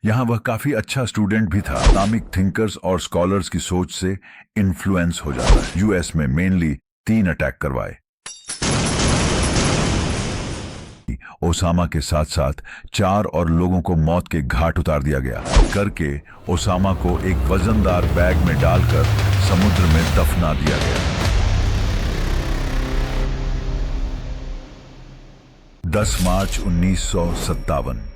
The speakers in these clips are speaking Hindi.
यहाँ वह काफी अच्छा स्टूडेंट भी था। इस्लामिक थिंकर्स और स्कॉलर्स की सोच से इन्फ्लुएंस हो जाता है। यूएस में मेनली 3 अटैक करवाए। ओसामा के साथ साथ 4 और लोगों को मौत के घाट उतार दिया गया। करके ओसामा को एक वजनदार बैग में डालकर समुद्र में दफना दिया गया। 10 मार्च 1957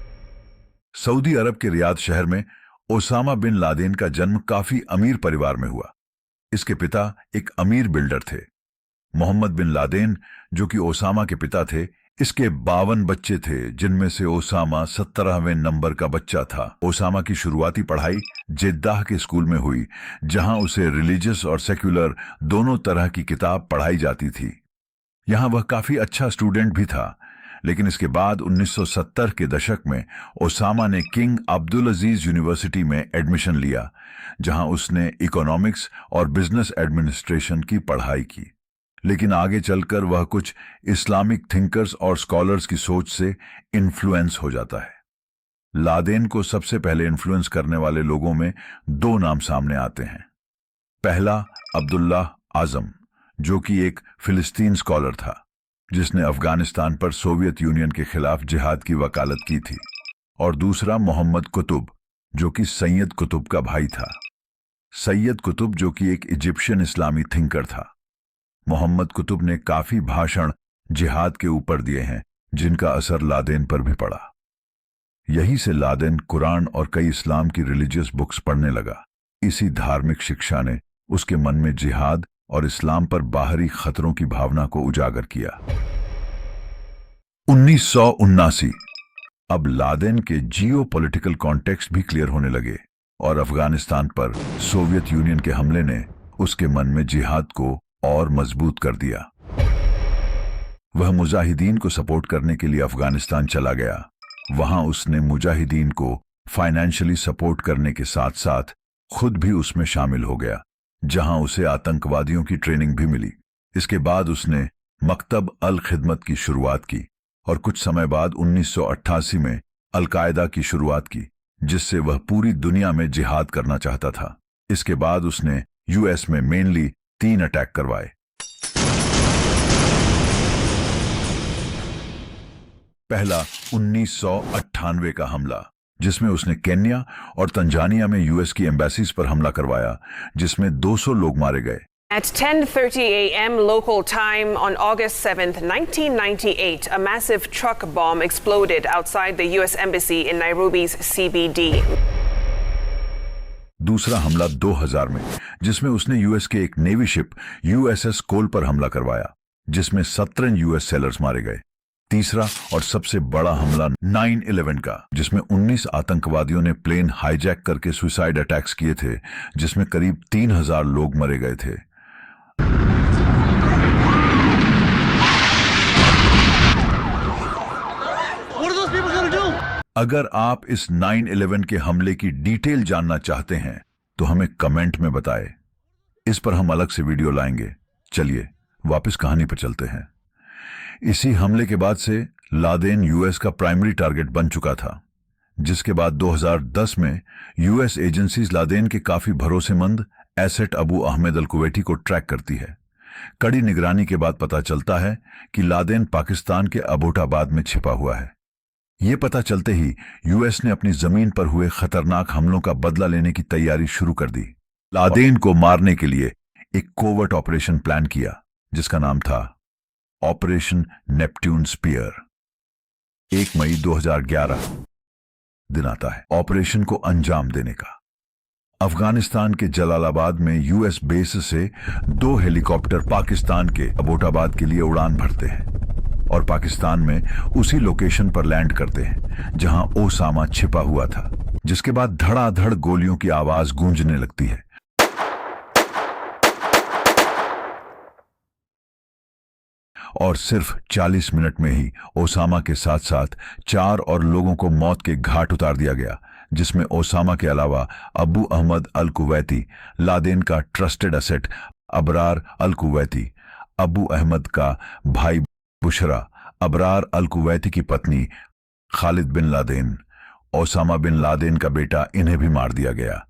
सऊदी अरब के रियाद शहर में ओसामा बिन लादेन का जन्म काफी अमीर परिवार में हुआ। इसके पिता एक अमीर बिल्डर थे, मोहम्मद बिन लादेन, जो कि ओसामा के पिता थे। इसके 52 बच्चे थे, जिनमें से ओसामा 17वें नंबर का बच्चा था। ओसामा की शुरुआती पढ़ाई जेद्दाह के स्कूल में हुई, जहां उसे रिलीजियस और सेक्युलर दोनों तरह की किताब पढ़ाई जाती थी। यहां वह काफी अच्छा स्टूडेंट भी था। लेकिन इसके बाद 1970 के दशक में ओसामा ने किंग अब्दुल अजीज यूनिवर्सिटी में एडमिशन लिया, जहां उसने इकोनॉमिक्स और बिजनेस एडमिनिस्ट्रेशन की पढ़ाई की। लेकिन आगे चलकर वह कुछ इस्लामिक थिंकर्स और स्कॉलर्स की सोच से इन्फ्लुएंस हो जाता है। लादेन को सबसे पहले इन्फ्लुएंस करने वाले लोगों में 2 नाम सामने आते हैं। पहला अब्दुल्लाह आजम, जो कि एक फिलिस्तीन स्कॉलर था, जिसने अफगानिस्तान पर सोवियत यूनियन के खिलाफ जिहाद की वकालत की थी। और दूसरा मोहम्मद कुतुब, जो कि सैयद कुतुब का भाई था। सैयद कुतुब जो कि एक इजिप्शियन इस्लामी थिंकर था। मोहम्मद कुतुब ने काफी भाषण जिहाद के ऊपर दिए हैं, जिनका असर लादेन पर भी पड़ा। यही से लादेन कुरान और कई इस्लाम की रिलीजियस बुक्स पढ़ने लगा। इसी धार्मिक शिक्षा ने उसके मन में जिहाद और इस्लाम पर बाहरी खतरों की भावना को उजागर किया। 1979 अब लादेन के जियो पॉलिटिकल कॉन्टेक्स्ट भी क्लियर होने लगे और अफगानिस्तान पर सोवियत यूनियन के हमले ने उसके मन में जिहाद को और मजबूत कर दिया। वह मुजाहिदीन को सपोर्ट करने के लिए अफगानिस्तान चला गया। वहां उसने मुजाहिदीन को फाइनेंशियली सपोर्ट करने के साथ साथ खुद भी उसमें शामिल हो गया, जहां उसे आतंकवादियों की ट्रेनिंग भी मिली। इसके बाद उसने मकतब अल खिदमत की शुरुआत की और कुछ समय बाद 1988 में अल-कायदा की शुरुआत की, जिससे वह पूरी दुनिया में जिहाद करना चाहता था। इसके बाद उसने यूएस में मेनली 3 अटैक करवाए। पहला 1998 का हमला, जिसमें उसने केन्या और तंजानिया में यूएस की एम्बेसीज पर हमला करवाया, जिसमें 200 लोग मारे गए। At 10:30 a.m. local time on August 7th, 1998, a massive truck bomb exploded outside the U.S. Embassy in Nairobi's CBD. दूसरा हमला 2000 में, जिसमें उसने यूएस के एक नेवी शिप यूएसएस कोल पर हमला करवाया, जिसमें 17 यूएस सेलर्स मारे गए। तीसरा और सबसे बड़ा हमला 9/11 का, जिसमें 19 आतंकवादियों ने प्लेन हाईजैक करके सुसाइड अटैक्स किए थे, जिसमें करीब 3000 लोग मरे गए थे। अगर आप इस 9/11 के हमले की डिटेल जानना चाहते हैं तो हमें कमेंट में बताएं। इस पर हम अलग से वीडियो लाएंगे। चलिए वापस कहानी पर चलते हैं। इसी हमले के बाद से लादेन यूएस का प्राइमरी टारगेट बन चुका था, जिसके बाद 2010 में यूएस एजेंसीज लादेन के काफी भरोसेमंद asset Abu Ahmed al Kuwaiti को ट्रैक करती है। कड़ी निगरानी के बाद पता चलता है कि लादेन पाकिस्तान के अबोटाबाद में छिपा हुआ है। यह पता चलते ही यूएस ने अपनी जमीन पर हुए खतरनाक हमलों का बदला लेने की तैयारी शुरू कर दी। लादेन को मारने के लिए एक कोवर्ट ऑपरेशन प्लान किया, जिसका नाम था ऑपरेशन नेपट्यून स्पीयर। 1 मई 2011 दिन आता है ऑपरेशन को अंजाम देने का। अफगानिस्तान के जलालाबाद में यूएस बेस से 2 हेलीकॉप्टर पाकिस्तान के अबोटाबाद के लिए उड़ान भरते हैं और पाकिस्तान में उसी लोकेशन पर लैंड करते हैं जहां ओसामा छिपा हुआ था, जिसके बाद धड़ाधड़ गोलियों की आवाज गूंजने लगती है। और सिर्फ 40 मिनट में ही ओसामा के साथ साथ 4 और लोगों को मौत के घाट उतार दिया गया, जिसमें ओसामा के अलावा Abu Ahmed al Kuwaiti, Laden का trusted asset Abrar al Kuwaiti, Abu Ahmed का भाई बुशरा, अबरार अल कुवैती की पत्नी Khalid bin Laden, Osama bin Laden का बेटा इन्हें भी मार दिया गया,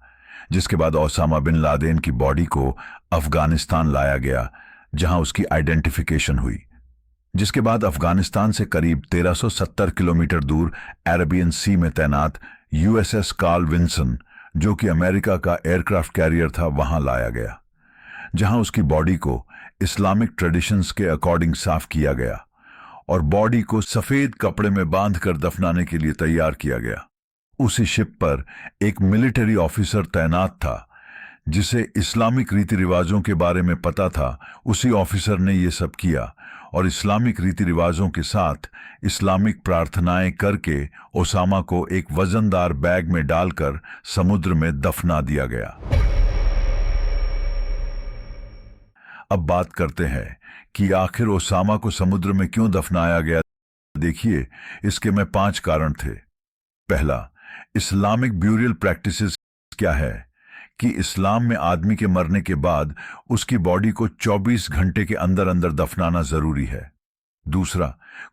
जिसके बाद ओसामा बिन लादेन की बॉडी को अफगानिस्तान लाया गया, जहां उसकी आइडेंटिफिकेशन हुई। जिसके बाद अफगानिस्तान से करीब 1370 किलोमीटर दूर अरेबियन सी में तैनात यूएसएस कार्ल विंसन, जो कि अमेरिका का एयरक्राफ्ट कैरियर था, वहां लाया गया, जहां उसकी बॉडी को इस्लामिक ट्रेडिशंस के अकॉर्डिंग साफ किया गया और बॉडी को सफेद कपड़े में बांधकर दफनाने के लिए तैयार किया गया। उसी शिप पर एक मिलिट्री ऑफिसर तैनात था जिसे इस्लामिक रीति रिवाजों के बारे में पता था। उसी ऑफिसर ने यह सब किया और इस्लामिक रीति रिवाजों के साथ इस्लामिक प्रार्थनाएं करके ओसामा को एक वजनदार बैग में डालकर समुद्र में दफना दिया गया। अब बात करते हैं कि आखिर ओसामा को समुद्र में क्यों दफनाया गया। देखिए, इसके में 5 कारण थे। पहला, इस्लामिक ब्यूरियल प्रैक्टिसेस क्या है कि इस्लाम में आदमी के मरने के बाद उसकी बॉडी को 24 घंटे के अंदर अंदर दफनाना जरूरी है। दूसरा,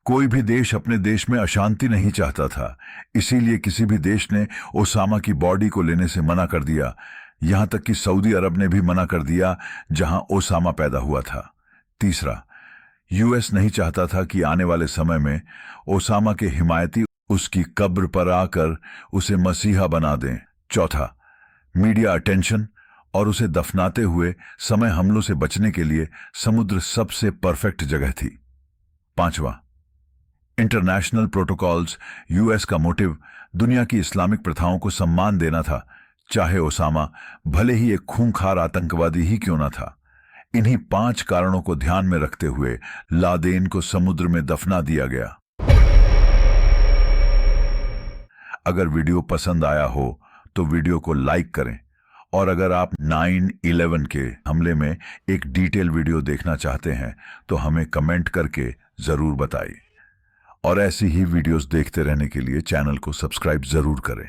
कोई भी देश अपने देश में अशांति नहीं चाहता था, इसीलिए किसी भी देश ने ओसामा की बॉडी को लेने से मना कर दिया। यहां तक कि सऊदी अरब ने भी मना कर दिया, जहां ओसामा पैदा हुआ था। तीसरा, यूएस नहीं चाहता था कि आने वाले समय में ओसामा के हिमायती उसकी कब्र पर आकर उसे मसीहा बना दें। चौथा, मीडिया अटेंशन और उसे दफनाते हुए समय हमलों से बचने के लिए समुद्र सबसे परफेक्ट जगह थी। पांचवा, इंटरनेशनल प्रोटोकॉल्स। यूएस का मोटिव दुनिया की इस्लामिक प्रथाओं को सम्मान देना था, चाहे ओसामा भले ही एक खूंखार आतंकवादी ही क्यों ना था। इन्हीं 5 कारणों को ध्यान में रखते हुए लादेन को समुद्र में दफना दिया गया। अगर वीडियो पसंद आया हो तो वीडियो को लाइक करें, और अगर आप 9/11 के हमले में एक डिटेल वीडियो देखना चाहते हैं तो हमें कमेंट करके जरूर बताइए। और ऐसी ही वीडियोस देखते रहने के लिए चैनल को सब्सक्राइब जरूर करें।